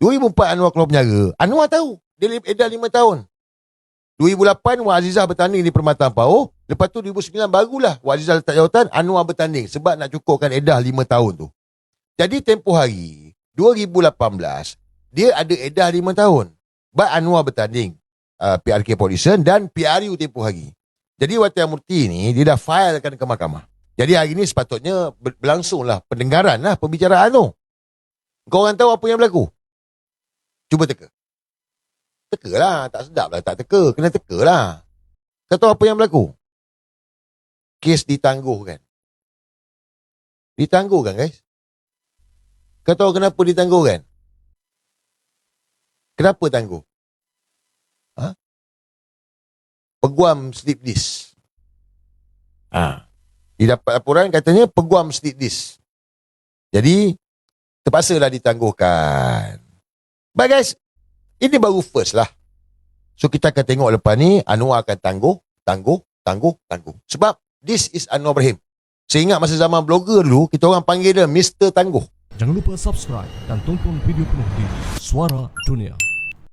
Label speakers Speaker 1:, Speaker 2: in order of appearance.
Speaker 1: 2004 Anwar keluar penjara. Anwar tahu. Dia edar 5 tahun. 2008 Wak Azizah bertanding di Permata Ampau. Lepas tu 2009 barulah Wak Azizah letak jawatan, Anwar bertanding sebab nak cukupkan edah 5 tahun tu. Jadi tempoh hari 2018 dia ada edah 5 tahun. But Anwar bertanding PRK Pollution dan PRU tempoh hari. Jadi Wati Murti ni dia dah filekan ke mahkamah. Jadi hari ni sepatutnya berlangsunglah pendengaran lah pembicaraan tu. Kau orang tahu apa yang berlaku? Cuba teka. Teka lah. Tak sedap lah tak teka. Kena teka lah. Kau tahu apa yang berlaku? Kes ditangguhkan. Ditangguhkan guys. Kau tahu kenapa ditangguhkan? Kenapa tangguh? Ha? Peguam slip disc. Dia dapat laporan katanya peguam slip disc. Jadi terpaksalah ditangguhkan. But guys, ini baru first lah. So kita akan tengok lepas ni Anwar akan tangguh. Sebab this is Anwar Ibrahim. Saya ingat masa zaman blogger dulu, kita orang panggil dia Mr. Tangguh.
Speaker 2: Jangan lupa subscribe dan tonton video penuh di Suara Dunia.